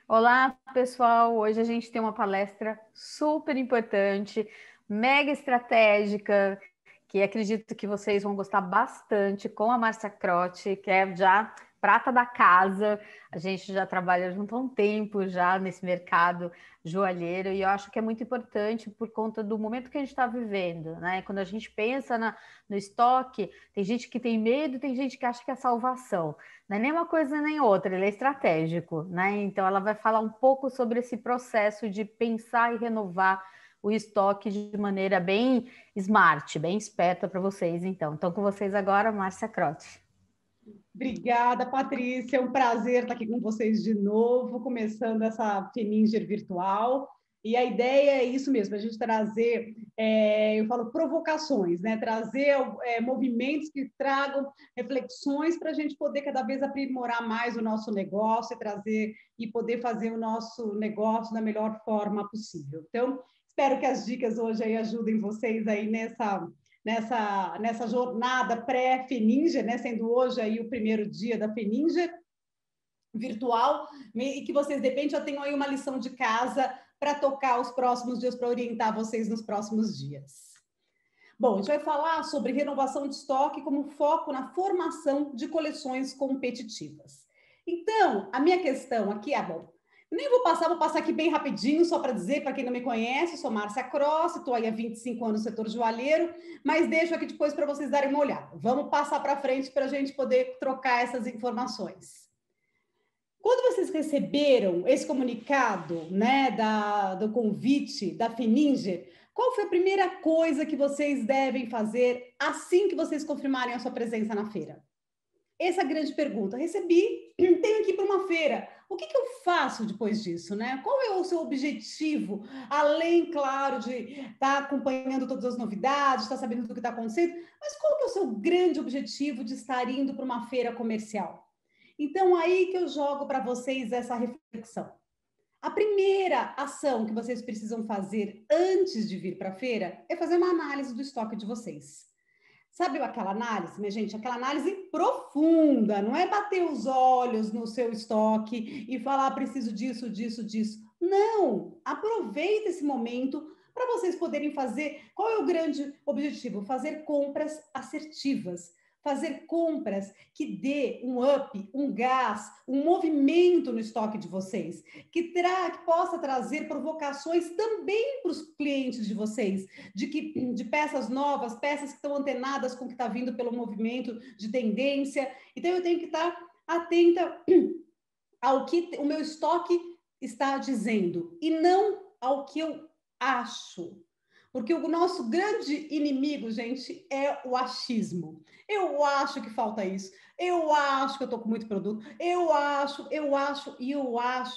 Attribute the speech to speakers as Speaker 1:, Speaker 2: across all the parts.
Speaker 1: Olá, pessoal! Hoje a gente tem uma palestra super importante, mega estratégica, que acredito que vocês vão gostar bastante, com a Márcia Croce, que é já prata da casa. A gente já trabalha junto há um tempo já nesse mercado joalheiro e eu acho que é muito importante por conta do momento que a gente está vivendo, né? Quando a gente pensa no estoque, tem gente que tem medo, tem gente que acha que é salvação. Não é nem uma coisa nem outra, ele é estratégico, né? Então, ela vai falar um pouco sobre esse processo de pensar e renovar o estoque de maneira bem smart, bem esperta para vocês, então. Então, com vocês agora, Márcia Croce.
Speaker 2: Obrigada, Patrícia. É um prazer estar aqui com vocês de novo, começando essa Fininger virtual. E a ideia é isso mesmo, a gente trazer, eu falo provocações, né? Trazer movimentos que tragam reflexões para a gente poder cada vez aprimorar mais o nosso negócio e trazer e poder fazer o nosso negócio da melhor forma possível. Então, espero que as dicas hoje aí ajudem vocês aí nessa jornada pré-Fininger, né? Sendo hoje aí o primeiro dia da Fininger virtual, e que vocês, de repente, já tenham aí uma lição de casa para tocar os próximos dias, para orientar vocês nos próximos dias. Bom, a gente vai falar sobre renovação de estoque como foco na formação de coleções competitivas. Então, a minha questão aqui é, bom, nem vou passar aqui bem rapidinho, só para dizer, para quem não me conhece, sou Márcia Croce, estou aí há 25 anos no setor joalheiro, mas deixo aqui depois para vocês darem uma olhada. Vamos passar para frente para a gente poder trocar essas informações. Quando vocês receberam esse comunicado, né, do convite da Fininger, qual foi a primeira coisa que vocês devem fazer assim que vocês confirmarem a sua presença na feira? Essa é a grande pergunta. Recebi, tenho que ir para uma feira. O que eu faço depois disso, né? Qual é o seu objetivo? Além, claro, de estar acompanhando todas as novidades, estar sabendo do que está acontecendo, mas qual que é o seu grande objetivo de estar indo para uma feira comercial? Então, aí que eu jogo para vocês essa reflexão. A primeira ação que vocês precisam fazer antes de vir para a feira é fazer uma análise do estoque de vocês. Sabe aquela análise, minha gente? Aquela análise profunda, não é bater os olhos no seu estoque e falar preciso disso, disso, disso. Não! Aproveita esse momento para vocês poderem fazer. Qual é o grande objetivo? Fazer compras assertivas. Fazer compras que dê um up, um gás, um movimento no estoque de vocês, que possa trazer provocações também para os clientes de vocês, de peças novas, peças que estão antenadas com o que está vindo pelo movimento de tendência. Então, eu tenho que estar atenta ao que o meu estoque está dizendo e não ao que eu acho. Porque o nosso grande inimigo, gente, é o achismo. Eu acho que falta isso. Eu acho que eu estou com muito produto. Eu acho,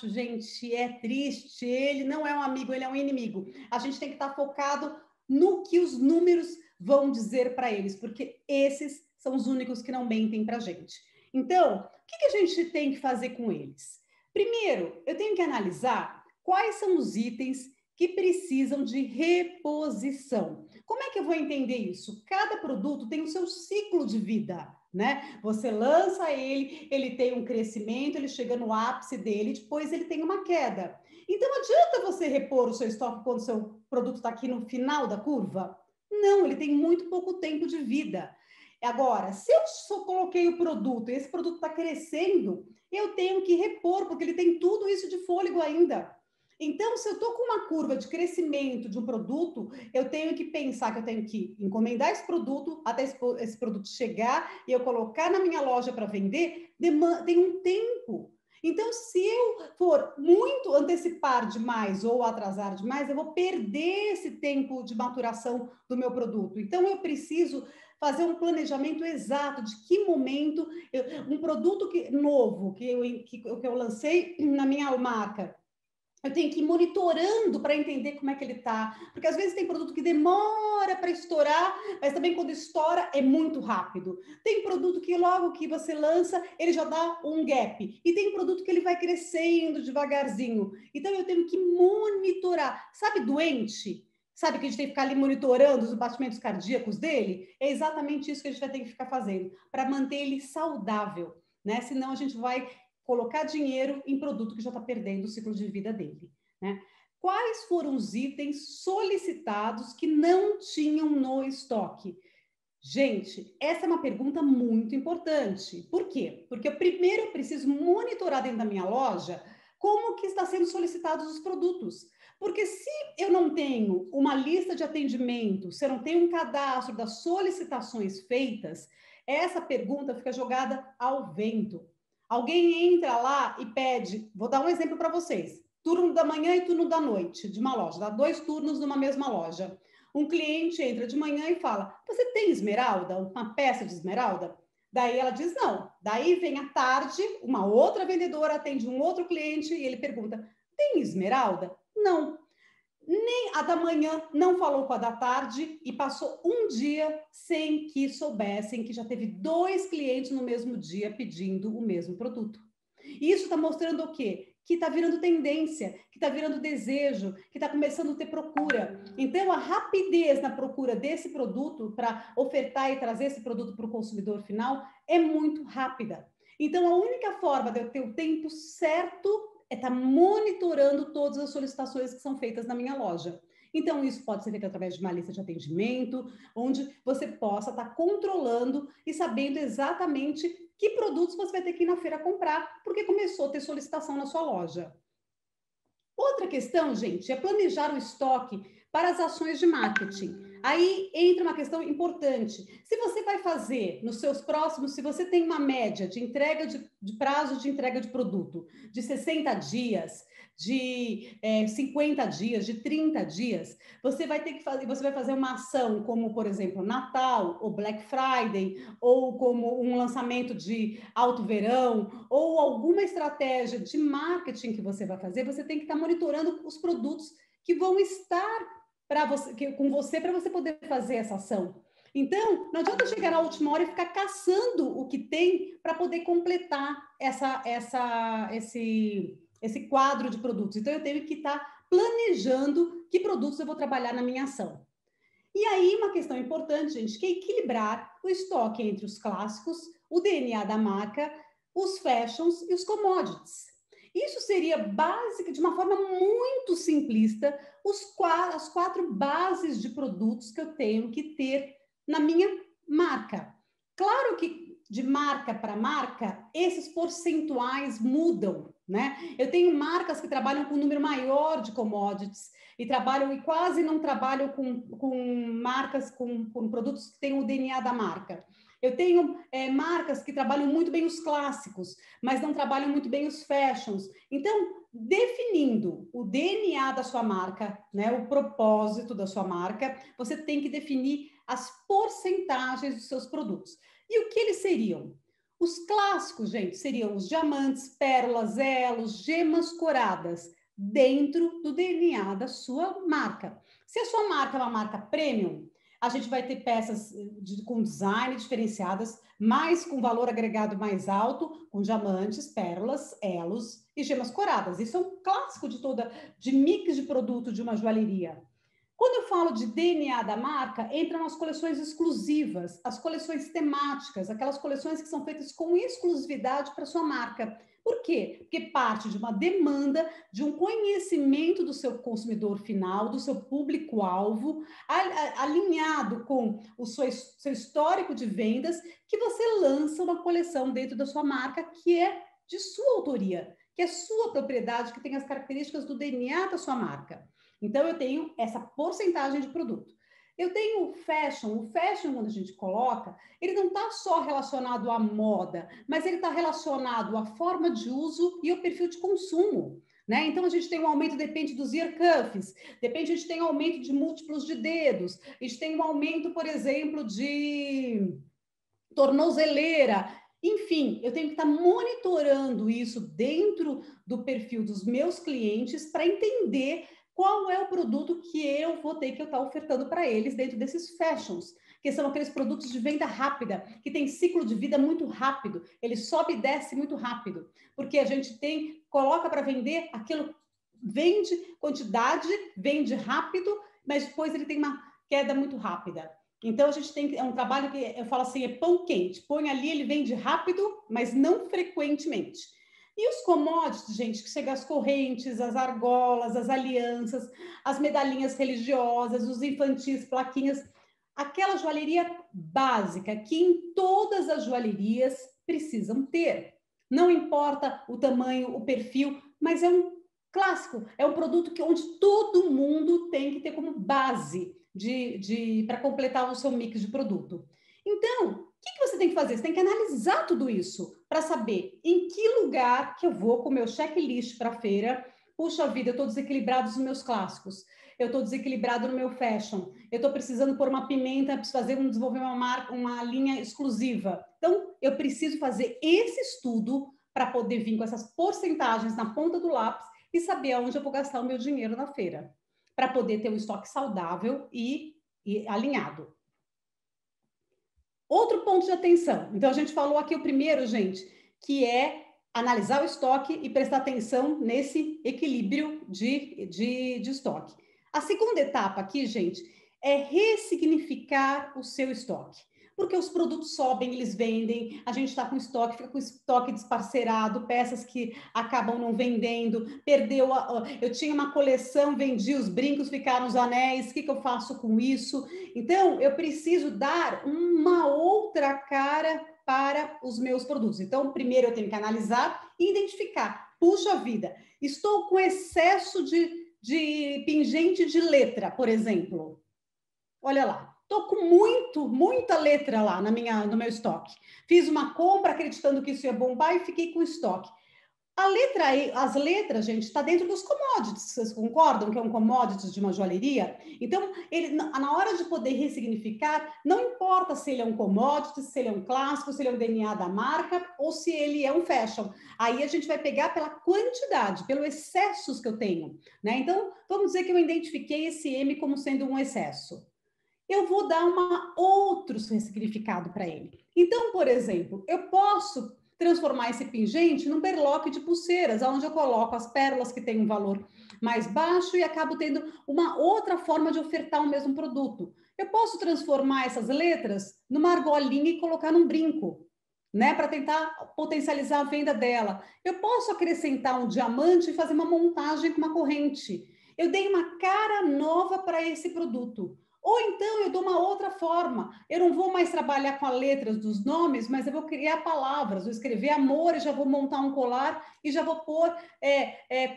Speaker 2: gente, é triste. Ele não é um amigo, ele é um inimigo. A gente tem que estar focado no que os números vão dizer para eles, porque esses são os únicos que não mentem para a gente. Então, o que a gente tem que fazer com eles? Primeiro, eu tenho que analisar quais são os itens que precisam de reposição. Como é que eu vou entender isso? Cada produto tem o seu ciclo de vida, né? Você lança ele, ele tem um crescimento, ele chega no ápice dele, depois ele tem uma queda. Então, adianta você repor o seu estoque quando o seu produto está aqui no final da curva? Não, ele tem muito pouco tempo de vida. Agora, se eu só coloquei o produto e esse produto está crescendo, eu tenho que repor, porque ele tem tudo isso de fôlego ainda. Então, se eu estou com uma curva de crescimento de um produto, eu tenho que pensar que eu tenho que encomendar esse produto até esse produto chegar e eu colocar na minha loja para vender, tem um tempo. Então, se eu for muito antecipar demais ou atrasar demais, eu vou perder esse tempo de maturação do meu produto. Então, eu preciso fazer um planejamento exato de que momento um produto novo que eu lancei na minha marca. Eu tenho que ir monitorando para entender como é que ele está. Porque às vezes tem produto que demora para estourar, mas também quando estoura é muito rápido. Tem produto que logo que você lança, ele já dá um gap. E tem produto que ele vai crescendo devagarzinho. Então eu tenho que monitorar. Sabe doente? Sabe que a gente tem que ficar ali monitorando os batimentos cardíacos dele? É exatamente isso que a gente vai ter que ficar fazendo, para manter ele saudável, né? Senão a gente vai colocar dinheiro em produto que já está perdendo o ciclo de vida dele, né? Quais foram os itens solicitados que não tinham no estoque? Gente, essa é uma pergunta muito importante. Por quê? Porque primeiro eu preciso monitorar dentro da minha loja como que está sendo solicitados os produtos. Porque se eu não tenho uma lista de atendimento, se eu não tenho um cadastro das solicitações feitas, essa pergunta fica jogada ao vento. Alguém entra lá e pede, vou dar um exemplo para vocês, turno da manhã e turno da noite de uma loja, dá 2 turnos numa mesma loja. Um cliente entra de manhã e fala, você tem esmeralda? Uma peça de esmeralda? Daí ela diz não. Daí vem à tarde, uma outra vendedora atende um outro cliente e ele pergunta, tem esmeralda? Não. Nem a da manhã não falou com a da tarde e passou um dia sem que soubessem que já teve 2 clientes no mesmo dia pedindo o mesmo produto. E isso está mostrando o quê? Que está virando tendência, que está virando desejo, que está começando a ter procura. Então, a rapidez na procura desse produto para ofertar e trazer esse produto para o consumidor final é muito rápida. Então, a única forma de eu ter o tempo certo é estar monitorando todas as solicitações que são feitas na minha loja. Então, isso pode ser feito através de uma lista de atendimento, onde você possa estar controlando e sabendo exatamente que produtos você vai ter que ir na feira comprar, porque começou a ter solicitação na sua loja. Outra questão, gente, é planejar o estoque para as ações de marketing. Aí entra uma questão importante. Se você vai fazer nos seus próximos, se você tem uma média de entrega de prazo de entrega de produto de 60 dias, de 50 dias, de 30 dias, você vai ter que fazer, você vai fazer uma ação como, por exemplo, Natal ou Black Friday, ou como um lançamento de alto verão, ou alguma estratégia de marketing que você vai fazer, você tem que estar monitorando os produtos que vão estar com você para você poder fazer essa ação. Então, não adianta chegar na última hora e ficar caçando o que tem para poder completar esse quadro de produtos. Então, eu tenho que estar planejando que produtos eu vou trabalhar na minha ação. E aí, uma questão importante, gente, que é equilibrar o estoque entre os clássicos, o DNA da marca, os fashions e os commodities. Isso seria básico, de uma forma muito simplista, as 4 bases de produtos que eu tenho que ter na minha marca. Claro que de marca para marca, esses percentuais mudam, né? Eu tenho marcas que trabalham com um número maior de commodities e quase não trabalham com marcas, com produtos que têm o DNA da marca. Eu tenho marcas que trabalham muito bem os clássicos, mas não trabalham muito bem os fashions. Então, definindo o DNA da sua marca, né, o propósito da sua marca, você tem que definir as porcentagens dos seus produtos. E o que eles seriam? Os clássicos, gente, seriam os diamantes, pérolas, elos, gemas coradas, dentro do DNA da sua marca. Se a sua marca é uma marca premium, a gente vai ter peças com design diferenciadas, mas com valor agregado mais alto, com diamantes, pérolas, elos e gemas coradas. Isso é um clássico de mix de produto de uma joalheria. Quando eu falo de DNA da marca, entram as coleções exclusivas, as coleções temáticas, aquelas coleções que são feitas com exclusividade para sua marca. Por quê? Porque parte de uma demanda, de um conhecimento do seu consumidor final, do seu público-alvo, alinhado com o seu histórico de vendas, que você lança uma coleção dentro da sua marca que é de sua autoria, que é sua propriedade, que tem as características do DNA da sua marca. Então, eu tenho essa porcentagem de produto. Eu tenho o fashion, quando a gente coloca, ele não está só relacionado à moda, mas ele está relacionado à forma de uso e ao perfil de consumo, né? Então, a gente tem um aumento, depende dos ear cuffs, depende, a gente tem um aumento de múltiplos de dedos, a gente tem um aumento, por exemplo, de tornozeleira. Enfim, eu tenho que estar monitorando isso dentro do perfil dos meus clientes para entender qual é o produto que eu vou ter que estar ofertando para eles dentro desses fashions, que são aqueles produtos de venda rápida, que tem ciclo de vida muito rápido, ele sobe e desce muito rápido, porque a gente coloca para vender aquilo, vende quantidade, vende rápido, mas depois ele tem uma queda muito rápida. Então, a gente é um trabalho que eu falo assim, é pão quente, põe ali, ele vende rápido, mas não frequentemente. E os commodities, gente, que chega as correntes, as argolas, as alianças, as medalhinhas religiosas, os infantis, plaquinhas, aquela joalheria básica que em todas as joalherias precisam ter. Não importa o tamanho, o perfil, mas é um clássico, é um produto onde todo mundo tem que ter como base para completar o seu mix de produto. Então, o que você tem que fazer? Você tem que analisar tudo isso para saber em que lugar que eu vou com o meu checklist para a feira. Puxa vida, eu estou desequilibrado nos meus clássicos, eu estou desequilibrado no meu fashion, eu estou precisando pôr uma pimenta, preciso desenvolver uma marca, uma linha exclusiva. Então, eu preciso fazer esse estudo para poder vir com essas porcentagens na ponta do lápis e saber aonde eu vou gastar o meu dinheiro na feira, para poder ter um estoque saudável e alinhado. Outro ponto de atenção. Então, a gente falou aqui o primeiro, gente, que é analisar o estoque e prestar atenção nesse equilíbrio de estoque. A segunda etapa aqui, gente, é ressignificar o seu estoque. Porque os produtos sobem, eles vendem, a gente está com estoque, fica com estoque desparcerado, peças que acabam não vendendo, perdeu. Eu tinha uma coleção, vendi os brincos, ficaram os anéis, o que eu faço com isso? Então, eu preciso dar uma outra cara para os meus produtos. Então, primeiro eu tenho que analisar e identificar. Puxa vida, estou com excesso de pingente de letra, por exemplo. Olha lá, estou com muita letra lá no meu estoque. Fiz uma compra acreditando que isso ia bombar e fiquei com estoque. As letras, gente, está dentro dos commodities. Vocês concordam que é um commodity de uma joalheria? Então, na hora de poder ressignificar, não importa se ele é um commodity, se ele é um clássico, se ele é um DNA da marca ou se ele é um fashion. Aí a gente vai pegar pela quantidade, pelos excessos que eu tenho, né? Então, vamos dizer que eu identifiquei esse M como sendo um excesso. Eu vou dar outro ressignificado para ele. Então, por exemplo, eu posso transformar esse pingente num berloque de pulseiras, onde eu coloco as pérolas que têm um valor mais baixo e acabo tendo uma outra forma de ofertar o mesmo produto. Eu posso transformar essas letras numa argolinha e colocar num brinco, né, para tentar potencializar a venda dela. Eu posso acrescentar um diamante e fazer uma montagem com uma corrente. Eu dei uma cara nova para esse produto. Ou então eu dou uma outra forma. Eu não vou mais trabalhar com as letras dos nomes, mas eu vou criar palavras. Vou escrever amor e já vou montar um colar e já vou pôr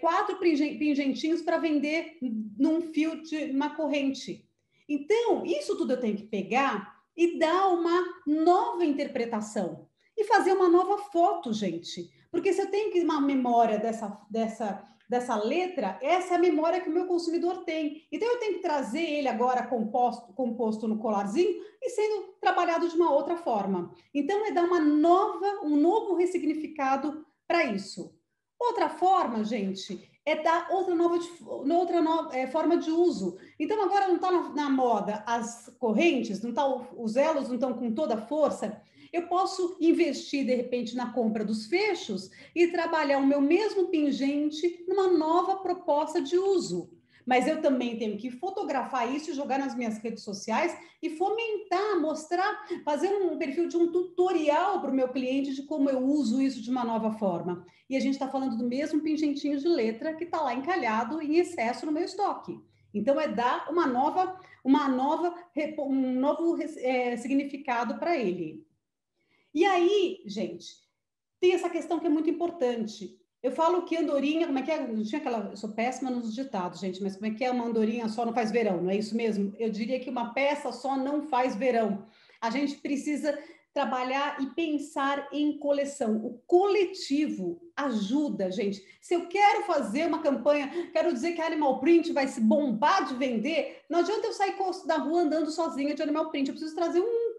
Speaker 2: 4 pingentinhos para vender num fio de uma corrente. Então, isso tudo eu tenho que pegar e dar uma nova interpretação. E fazer uma nova foto, gente. Porque se eu tenho que uma memória dessa letra, essa é a memória que o meu consumidor tem. Então, eu tenho que trazer ele agora composto no colarzinho e sendo trabalhado de uma outra forma. Então, é dar um novo ressignificado para isso. Outra forma, gente, é dar outra forma de uso. Então, agora não está na moda as correntes, os elos não estão com toda a força. Eu posso investir, de repente, na compra dos fechos e trabalhar o meu mesmo pingente numa nova proposta de uso. Mas eu também tenho que fotografar isso e jogar nas minhas redes sociais e fomentar, mostrar, fazer um perfil de um tutorial para o meu cliente de como eu uso isso de uma nova forma. E a gente está falando do mesmo pingentinho de letra que está lá encalhado em excesso no meu estoque. Então, é dar um novo significado para ele. E aí, gente, tem essa questão que é muito importante. Eu falo que andorinha, como é que é? Não tinha aquela, eu sou péssima nos ditados, gente, mas como é que é uma andorinha só não faz verão, não é isso mesmo? Eu diria que uma peça só não faz verão. A gente precisa trabalhar e pensar em coleção. O coletivo ajuda, gente. Se eu quero fazer uma campanha, quero dizer que a Animal Print vai se bombar de vender, não adianta eu sair da rua andando sozinha de Animal Print. Eu preciso trazer um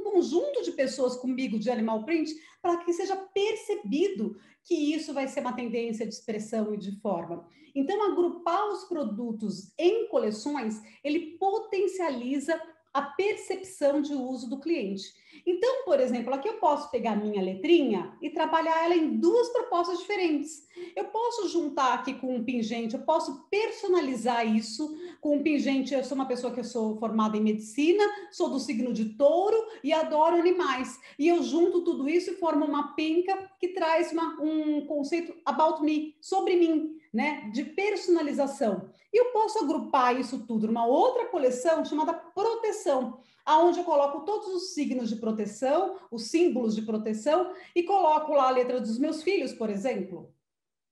Speaker 2: conjunto de pessoas comigo de Animal Print para que seja percebido que isso vai ser uma tendência de expressão e de forma. Então, agrupar os produtos em coleções, ele potencializa a percepção de uso do cliente. Então, por exemplo, aqui eu posso pegar a minha letrinha e trabalhar ela em duas propostas diferentes. Eu posso juntar aqui com um pingente, eu posso personalizar isso com um pingente. Eu sou uma pessoa que eu sou formada em medicina, sou do signo de touro e adoro animais. E eu junto tudo isso e formo uma penca que traz um conceito about me, sobre mim, né? De personalização. E eu posso agrupar isso tudo numa outra coleção chamada proteção, aonde eu coloco todos os signos de proteção, os símbolos de proteção, e coloco lá a letra dos meus filhos, por exemplo.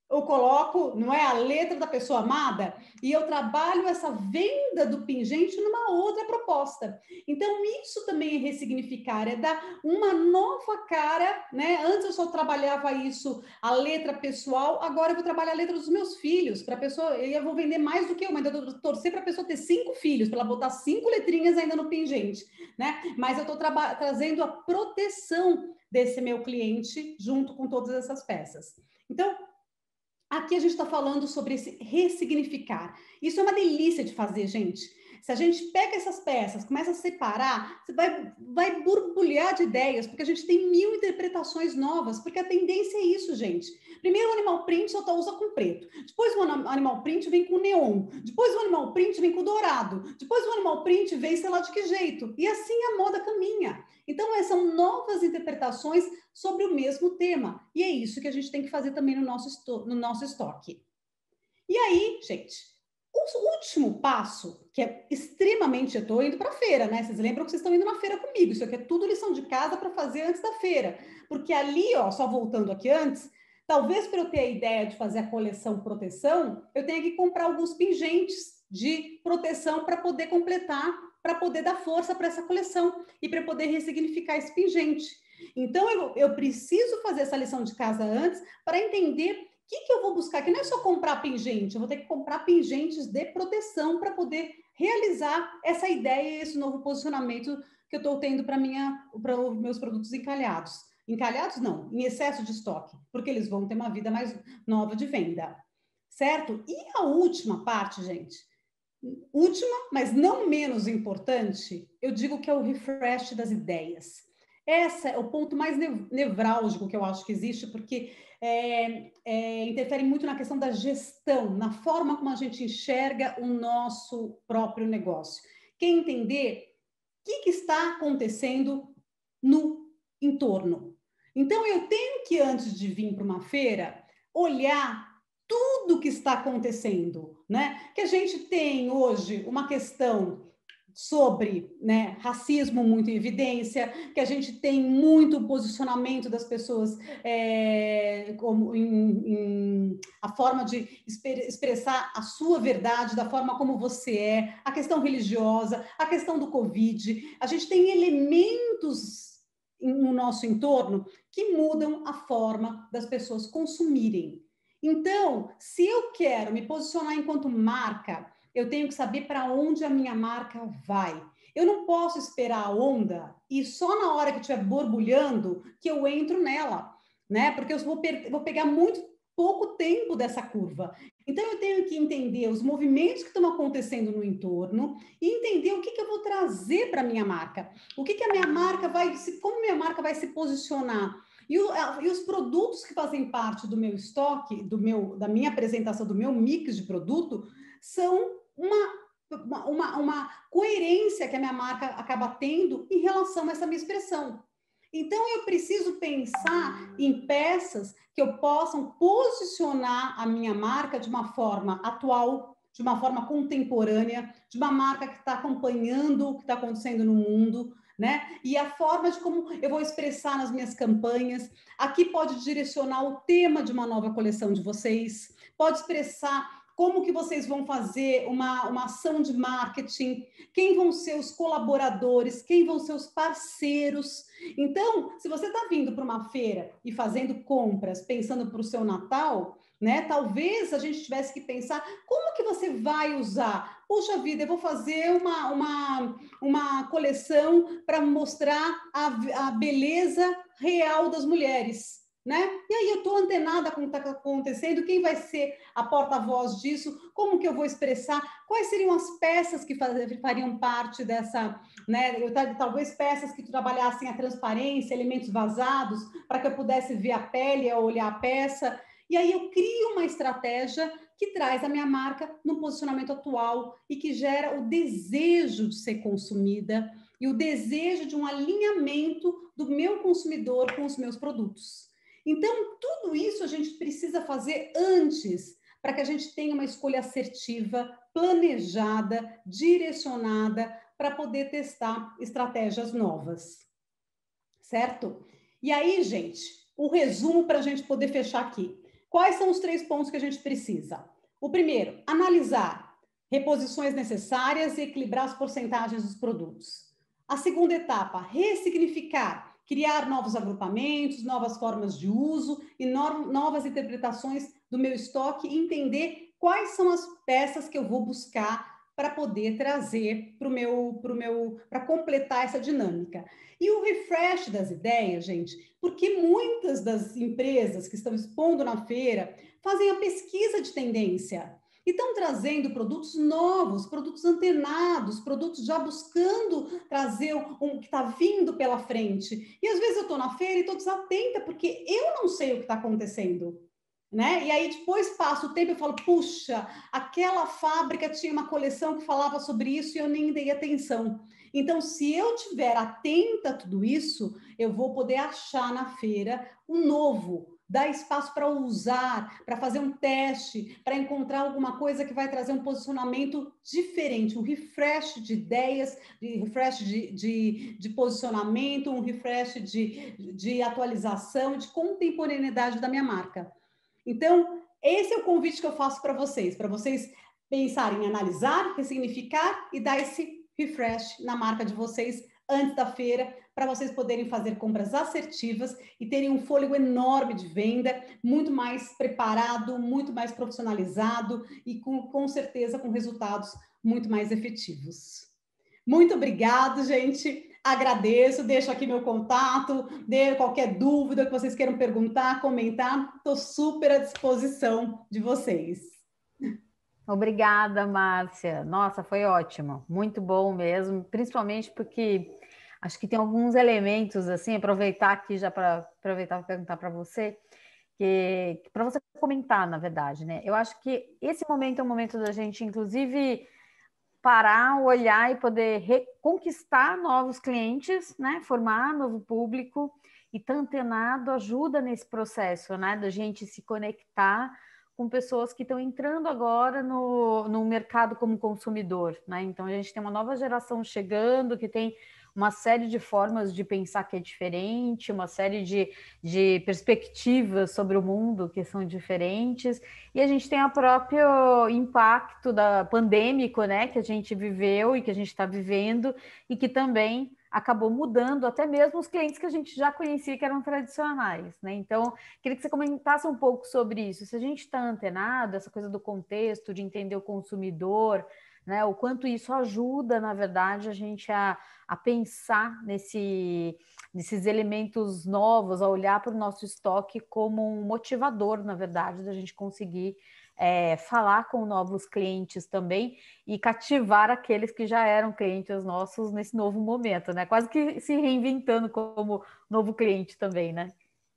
Speaker 2: Eu coloco, não é, a letra da pessoa amada, e eu trabalho essa venda do pingente numa outra proposta. Então, isso também é ressignificar, é dar uma nova cara, né? Antes eu só trabalhava isso, a letra pessoal, agora eu vou trabalhar a letra dos meus filhos, para a pessoa, eu vou vender mais do que uma, ainda torcer para a pessoa ter 5 filhos, para ela botar 5 letrinhas ainda no pingente, né? Mas eu estou trazendo a proteção desse meu cliente junto com todas essas peças. Então, aqui a gente está falando sobre esse ressignificar. Isso é uma delícia de fazer, gente. Se a gente pega essas peças, começa a separar, você vai borbulhar de ideias, porque a gente tem 1000 interpretações novas, porque a tendência é isso, gente. Primeiro o animal print só usa com preto, depois o animal print vem com neon, depois o animal print vem com dourado, depois o animal print vem sei lá de que jeito, e assim a moda caminha. Então, são novas interpretações sobre o mesmo tema, e é isso que a gente tem que fazer também no nosso estoque. E aí, gente, o último passo, que é extremamente... Eu estou indo para a feira, né? Vocês lembram que vocês estão indo na feira comigo. Isso aqui é tudo lição de casa para fazer antes da feira. Porque ali, ó, só voltando aqui antes, talvez para eu ter a ideia de fazer a coleção proteção, eu tenha que comprar alguns pingentes de proteção para poder completar, para poder dar força para essa coleção e para poder ressignificar esse pingente. Então, eu preciso fazer essa lição de casa antes para entender o que eu vou buscar, que não é só comprar pingente, eu vou ter que comprar pingentes de proteção para poder realizar essa ideia, esse novo posicionamento que eu estou tendo para os meus produtos encalhados. Encalhados não, em excesso de estoque, porque eles vão ter uma vida mais nova de venda, certo? E a última parte, gente, última, mas não menos importante, eu digo que é o refresh das ideias. Esse é o ponto mais nevrálgico que eu acho que existe, porque interfere muito na questão da gestão, na forma como a gente enxerga o nosso próprio negócio. Quer entender o que está acontecendo no entorno? Então, eu tenho que, antes de vir para uma feira, olhar tudo que está acontecendo, né? Que a gente tem hoje uma questão sobre, né, racismo muito em evidência, que a gente tem muito posicionamento das pessoas como a forma de expressar a sua verdade, da forma como você é, a questão religiosa, a questão do Covid. A gente tem elementos no nosso entorno que mudam a forma das pessoas consumirem. Então, se eu quero me posicionar enquanto marca, eu tenho que saber para onde a minha marca vai. Eu não posso esperar a onda e só na hora que estiver borbulhando que eu entro nela, né? Porque eu vou pegar muito pouco tempo dessa curva. Então, eu tenho que entender os movimentos que estão acontecendo no entorno e entender o que eu vou trazer para a minha marca. O que a minha marca como minha marca vai se posicionar. E os produtos que fazem parte do meu estoque, da minha apresentação, do meu mix de produto, são uma coerência que a minha marca acaba tendo em relação a essa minha expressão. Então, eu preciso pensar em peças que eu possam posicionar a minha marca de uma forma atual, de uma forma contemporânea, de uma marca que está acompanhando o que está acontecendo no mundo, né? E a forma de como eu vou expressar nas minhas campanhas. Aqui pode direcionar o tema de uma nova coleção de vocês, pode expressar como que vocês vão fazer uma ação de marketing, quem vão ser os colaboradores, quem vão ser os parceiros. Então, se você está vindo para uma feira e fazendo compras, pensando para o seu Natal, né? Talvez a gente tivesse que pensar como que você vai usar. Puxa vida, eu vou fazer uma coleção para mostrar a beleza real das mulheres. né? E aí eu estou antenada com o que está acontecendo, quem vai ser a porta-voz disso, como que eu vou expressar, quais seriam as peças que fariam parte dessa, né? Talvez peças que trabalhassem a transparência, elementos vazados, para que eu pudesse ver a pele ao olhar a peça. E aí eu crio uma estratégia que traz a minha marca no posicionamento atual e que gera o desejo de ser consumida e o desejo de um alinhamento do meu consumidor com os meus produtos. Então, tudo isso a gente precisa fazer antes, para que a gente tenha uma escolha assertiva, planejada, direcionada, para poder testar estratégias novas. Certo? E aí, gente, o resumo para a gente poder fechar aqui. Quais são os 3 pontos que a gente precisa? O primeiro, analisar reposições necessárias e equilibrar as porcentagens dos produtos. A segunda etapa, ressignificar, criar novos agrupamentos, novas formas de uso e novas interpretações do meu estoque e entender quais são as peças que eu vou buscar para poder trazer para completar essa dinâmica. E o refresh das ideias, gente, porque muitas das empresas que estão expondo na feira fazem a pesquisa de tendência e estão trazendo produtos novos, produtos antenados, produtos já buscando trazer um que está vindo pela frente. E às vezes eu estou na feira e estou desatenta, porque eu não sei o que está acontecendo. Né? E aí depois passa o tempo e eu falo, puxa, aquela fábrica tinha uma coleção que falava sobre isso e eu nem dei atenção. Então, se eu estiver atenta a tudo isso, eu vou poder achar na feira um novo, dar espaço para usar, para fazer um teste, para encontrar alguma coisa que vai trazer um posicionamento diferente, um refresh de ideias, de refresh de posicionamento, um refresh de atualização, de contemporaneidade da minha marca. Então, esse é o convite que eu faço para vocês pensarem em analisar, ressignificar e dar esse refresh na marca de vocês antes da feira, para vocês poderem fazer compras assertivas e terem um fôlego enorme de venda, muito mais preparado, muito mais profissionalizado e com certeza com resultados muito mais efetivos. Muito obrigado, gente. Agradeço, deixo aqui meu contato, dê qualquer dúvida que vocês queiram perguntar, comentar, estou super à disposição de vocês.
Speaker 1: Obrigada, Márcia. Nossa, foi ótimo, muito bom mesmo, principalmente porque acho que tem alguns elementos assim, aproveitar aqui já para aproveitar para perguntar para você, que para você comentar, na verdade, né? Eu acho que esse momento é um momento da gente, inclusive, parar, olhar e poder reconquistar novos clientes, né? Formar novo público e estar antenado ajuda nesse processo, né? Da gente se conectar com pessoas que estão entrando agora no mercado como consumidor, né? Então a gente tem uma nova geração chegando que tem uma série de formas de pensar que é diferente, uma série de perspectivas sobre o mundo que são diferentes, e a gente tem o próprio impacto da pandêmico, né, que a gente viveu e que a gente está vivendo, e que também acabou mudando até mesmo os clientes que a gente já conhecia que eram tradicionais, né? Então, queria que você comentasse um pouco sobre isso. Se a gente está antenado, essa coisa do contexto, de entender o consumidor, né? O quanto isso ajuda, na verdade, a gente a pensar nesses elementos novos, a olhar para o nosso estoque como um motivador, na verdade, da gente conseguir falar com novos clientes também e cativar aqueles que já eram clientes nossos nesse novo momento, né? Quase que se reinventando como novo cliente também, né?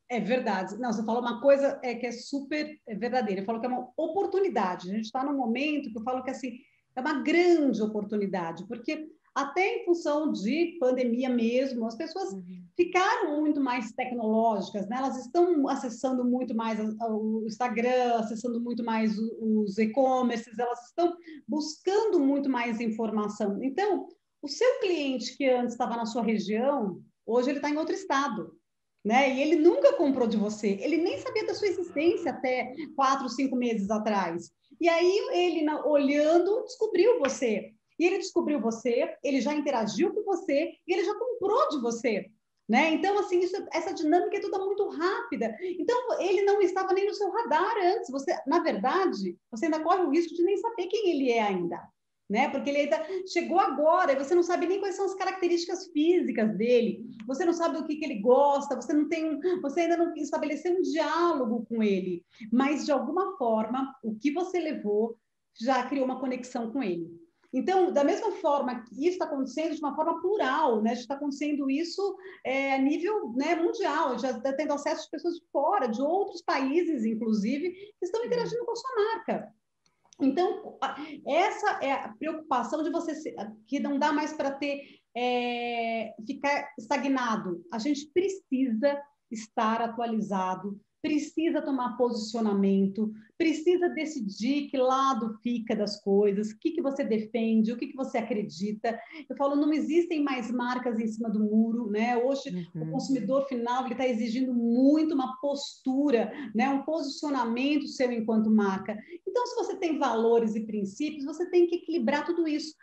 Speaker 2: É verdade. Não, você falou uma coisa que é super verdadeira. Eu falo que é uma oportunidade. A gente está num momento que eu falo que assim, é uma grande oportunidade, porque até em função de pandemia mesmo, as pessoas ficaram muito mais tecnológicas, né? Elas estão acessando muito mais o Instagram, acessando muito mais os e-commerces, elas estão buscando muito mais informação. Então, o seu cliente que antes estava na sua região, hoje ele está em outro estado. Né? E ele nunca comprou de você, ele nem sabia da sua existência até 4, 5 meses atrás. E aí ele, olhando, descobriu você. E ele descobriu você, ele já interagiu com você e ele já comprou de você. Né? Então, assim, essa dinâmica é toda muito rápida. Então, ele não estava nem no seu radar antes. Você, na verdade, você ainda corre o risco de nem saber quem ele é ainda. né? Porque ele ainda chegou agora, e você não sabe nem quais são as características físicas dele, você não sabe o que ele gosta, você ainda não estabeleceu um diálogo com ele, mas de alguma forma, o que você levou já criou uma conexão com ele. Então, da mesma forma que isso está acontecendo de uma forma plural, né? Está acontecendo isso a nível, né, mundial, já está tendo acesso de pessoas de fora, de outros países, inclusive, que estão interagindo com a sua marca. Então, essa é a preocupação de você, que não dá mais para ficar estagnado. A gente precisa estar atualizado, precisa tomar posicionamento, precisa decidir que lado fica das coisas, o que você defende, o que você acredita. Eu falo, não existem mais marcas em cima do muro, né? Hoje, o consumidor final ele está exigindo muito uma postura, né? Um posicionamento seu enquanto marca. Então, se você tem valores e princípios, você tem que equilibrar tudo isso.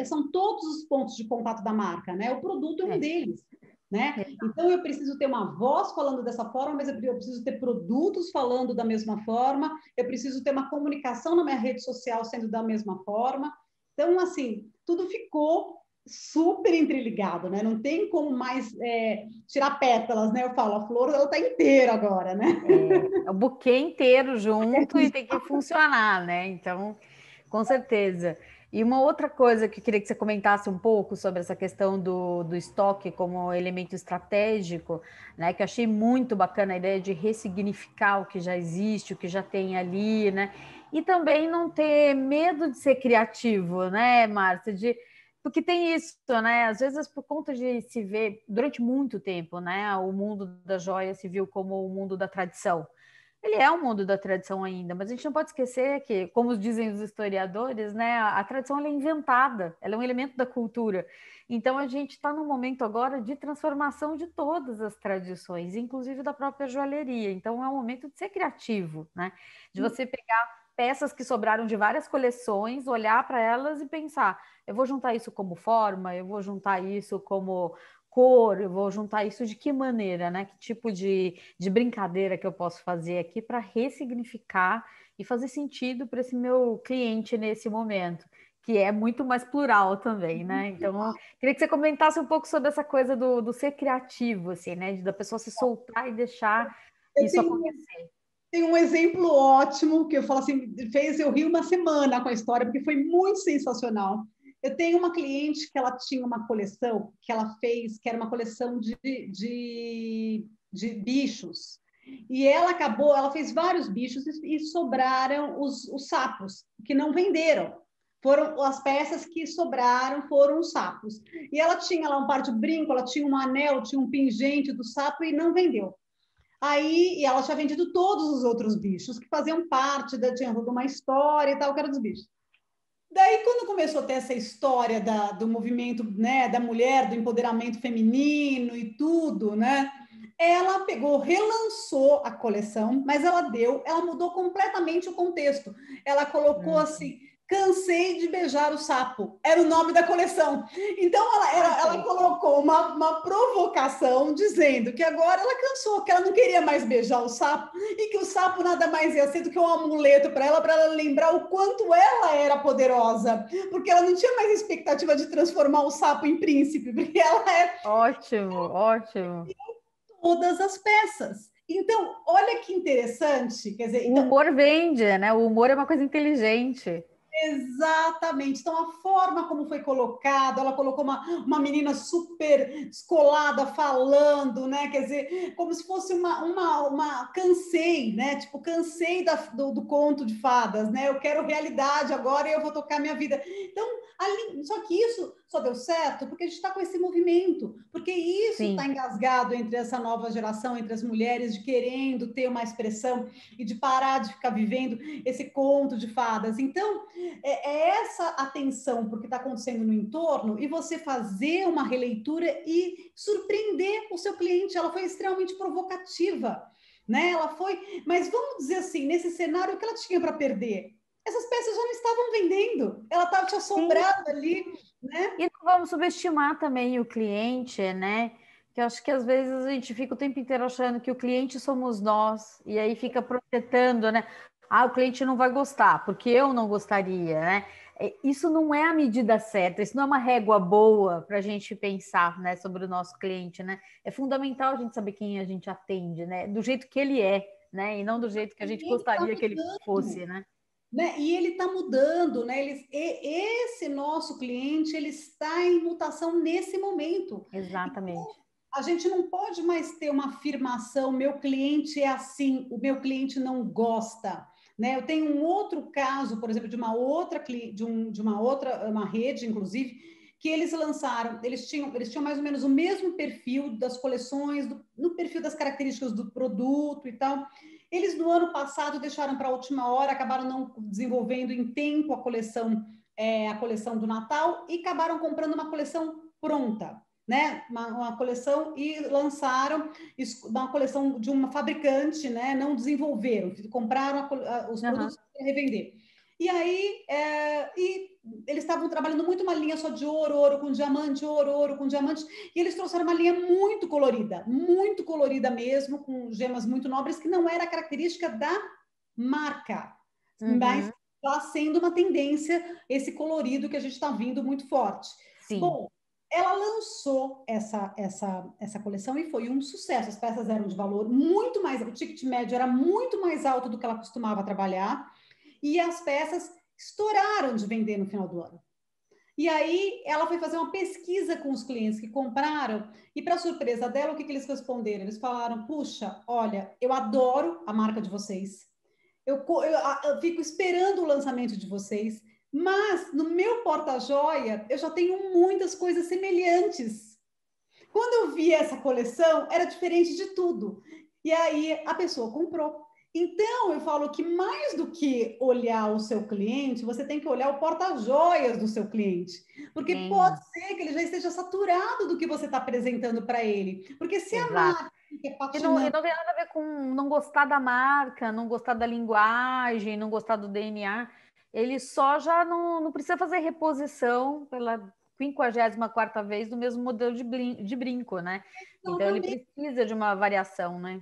Speaker 2: São todos os pontos de contato da marca, né? O produto é um deles. Né? Então, eu preciso ter uma voz falando dessa forma, mas eu preciso ter produtos falando da mesma forma, eu preciso ter uma comunicação na minha rede social sendo da mesma forma. Então, assim, tudo ficou super interligado, né? Não tem como mais tirar pétalas, né? Eu falo, a flor ela está inteira agora, né?
Speaker 1: É o buquê inteiro junto e tem que funcionar, né? Então, com certeza. E uma outra coisa que eu queria que você comentasse um pouco sobre essa questão do estoque como elemento estratégico, né? Que eu achei muito bacana a ideia de ressignificar o que já existe, o que já tem ali, né? E também não ter medo de ser criativo, né, Márcia? Porque tem isso, né? Às vezes, por conta de se ver durante muito tempo, né? O mundo da joia se viu como o mundo da tradição. Ele é um mundo da tradição ainda, mas a gente não pode esquecer que, como dizem os historiadores, né, a tradição ela é inventada, ela é um elemento da cultura. Então a gente está num momento agora de transformação de todas as tradições, inclusive da própria joalheria. Então é um momento de ser criativo, né? De você pegar peças que sobraram de várias coleções, olhar para elas e pensar: eu vou juntar isso como forma, eu vou juntar isso como cor, eu vou juntar isso de que maneira, né? Que tipo de brincadeira que eu posso fazer aqui para ressignificar e fazer sentido para esse meu cliente nesse momento, que é muito mais plural também, né? Então, eu queria que você comentasse um pouco sobre essa coisa do ser criativo, assim, né? Da pessoa se soltar e deixar
Speaker 2: Eu
Speaker 1: isso acontecer.
Speaker 2: tenho um exemplo ótimo que eu falo assim, fez eu rir uma semana com a história, porque foi muito sensacional. Eu tenho uma cliente que ela tinha uma coleção que ela fez, que era uma coleção de bichos. E ela fez vários bichos e sobraram os sapos, que não venderam. Foram as peças que sobraram, foram os sapos. E ela tinha lá um par de brinco, ela tinha um anel, tinha um pingente do sapo e não vendeu. Aí, e ela tinha vendido todos os outros bichos que faziam parte tinha uma história e tal, que era dos bichos. Daí, quando começou a ter essa história do movimento, né, da mulher, do empoderamento feminino e tudo, né, ela pegou, relançou a coleção, mas ela mudou completamente o contexto. Ela colocou assim: cansei de beijar o sapo. Era o nome da coleção. Então, ela colocou uma provocação dizendo que agora ela cansou, que ela não queria mais beijar o sapo e que o sapo nada mais ia ser do que um amuleto para ela lembrar o quanto ela era poderosa, porque ela não tinha mais expectativa de transformar o sapo em príncipe, porque ela era
Speaker 1: Ótimo, ótimo.
Speaker 2: todas as peças. Então, olha que interessante, quer dizer,
Speaker 1: O humor vende, né? O humor é uma coisa inteligente.
Speaker 2: exatamente. Então, a forma como foi colocado, ela colocou uma menina super descolada falando, né? Quer dizer, como se fosse uma cansei, né? Tipo, cansei do conto de fadas, né? Eu quero realidade agora e eu vou tocar minha vida. Então, só que isso só deu certo porque a gente está com esse movimento, porque isso está engasgado entre essa nova geração, entre as mulheres, de querendo ter uma expressão e de parar de ficar vivendo esse conto de fadas. Então, essa atenção porque está acontecendo no entorno e você fazer uma releitura e surpreender o seu cliente. Ela foi extremamente provocativa, né? Ela foi, mas vamos dizer assim, nesse cenário, o que ela tinha para perder? Essas peças já não estavam vendendo, ela estava te assombrando ali, né?
Speaker 1: E não vamos subestimar também o cliente, né? Que eu acho que às vezes a gente fica o tempo inteiro achando que o cliente somos nós, e aí fica projetando, né? Ah, o cliente não vai gostar, porque eu não gostaria, né? Isso não é a medida certa, isso não é uma régua boa para a gente pensar, né, sobre o nosso cliente, né? É fundamental a gente saber quem a gente atende, né? Do jeito que ele é, né? E não do jeito que a gente
Speaker 2: E ele está
Speaker 1: gostaria que ele
Speaker 2: mudando,
Speaker 1: fosse, né?
Speaker 2: né? E ele está mudando, né? Esse nosso cliente, ele está em mutação nesse momento.
Speaker 1: Exatamente.
Speaker 2: A gente não pode mais ter uma afirmação, meu cliente é assim, o meu cliente não gosta. Né? Eu tenho um outro caso, por exemplo, de uma outra uma rede, inclusive, que eles lançaram, eles tinham mais ou menos o mesmo perfil das coleções, no perfil das características do produto e tal. Eles, no ano passado, deixaram para a última hora, acabaram não desenvolvendo em tempo a coleção do Natal e acabaram comprando uma coleção pronta, né? Uma coleção e lançaram uma coleção de uma fabricante, né? Não desenvolveram, compraram os produtos para revender. E aí, eles estavam trabalhando muito uma linha só de ouro, ouro com diamante, ouro com diamante, e eles trouxeram uma linha muito colorida mesmo, com gemas muito nobres, que não era característica da marca, mas está sendo uma tendência esse colorido que a gente está vindo muito forte.
Speaker 1: Sim.
Speaker 2: Bom, ela lançou essa coleção e foi um sucesso. As peças eram de valor muito mais, o ticket médio era muito mais alto do que ela costumava trabalhar, e as peças estouraram de vender no final do ano. E aí ela foi fazer uma pesquisa com os clientes que compraram, e para surpresa dela, o que eles responderam? Eles falaram: puxa, olha, eu adoro a marca de vocês, eu fico esperando o lançamento de vocês, mas no meu porta-joia eu já tenho muitas coisas semelhantes. Quando eu vi essa coleção, era diferente de tudo. E aí a pessoa comprou. Então, eu falo que mais do que olhar o seu cliente, você tem que olhar o porta-joias do seu cliente. Porque pode ser que ele já esteja saturado do que você está apresentando para ele. Porque se a marca é patinando...
Speaker 1: E não tem nada a ver com não gostar da marca, não gostar da linguagem, não gostar do DNA. Ele só já não precisa fazer reposição pela 54ª vez do mesmo modelo de brinco, né? Então, ele precisa de uma variação, né?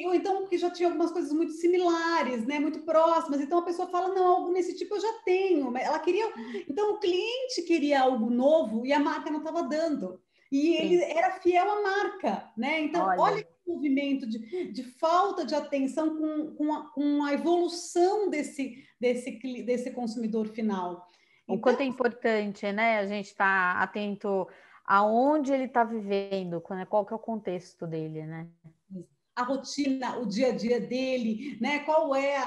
Speaker 2: Ou então, porque já tinha algumas coisas muito similares, né? Muito próximas. Então, a pessoa fala, não, algo nesse tipo eu já tenho. Ela queria... Então, o cliente queria algo novo e a marca não estava dando. E ele era fiel à marca, né? Então, olha que movimento de falta de atenção com a evolução desse consumidor final.
Speaker 1: O quanto é importante, né? A gente estar atento aonde ele está vivendo, qual que é o contexto dele, né?
Speaker 2: A rotina, o dia a dia dele, né? Qual é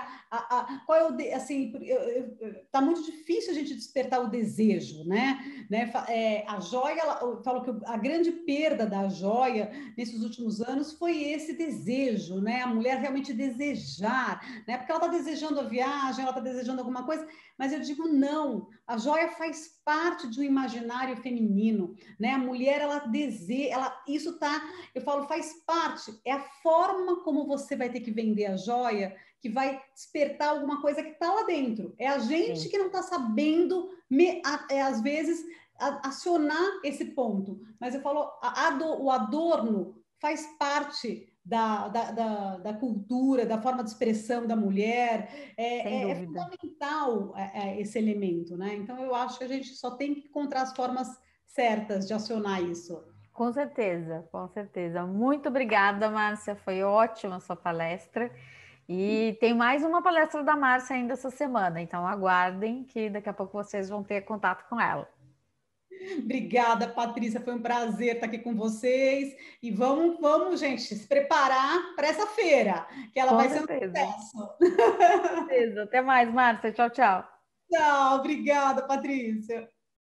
Speaker 2: assim, tá muito difícil a gente despertar o desejo, né? A joia, eu falo que a grande perda da joia nesses últimos anos foi esse desejo, né? A mulher realmente desejar, né? Porque ela está desejando a viagem, ela está desejando alguma coisa, mas eu digo não, a joia faz parte de um imaginário feminino, né? A mulher, ela deseja, isso tá, eu falo, faz parte, é a forma como você vai ter que vender a joia que vai despertar alguma coisa que está lá dentro. É a gente que não está sabendo, às vezes, acionar esse ponto. Mas eu falo, o adorno faz parte da cultura, da forma de expressão da mulher, é fundamental esse elemento, né? Então, eu acho que a gente só tem que encontrar as formas certas de acionar isso.
Speaker 1: Com certeza, com certeza. Muito obrigada, Márcia. Foi ótima a sua palestra. E tem mais uma palestra da Márcia ainda essa semana, então aguardem que daqui a pouco vocês vão ter contato com ela.
Speaker 2: Obrigada, Patrícia. Foi um prazer estar aqui com vocês. E vamos, gente, se preparar para essa feira, que ela vai ser um sucesso.
Speaker 1: Com certeza. Até mais, Márcia. Tchau, tchau.
Speaker 2: Tchau, obrigada, Patrícia.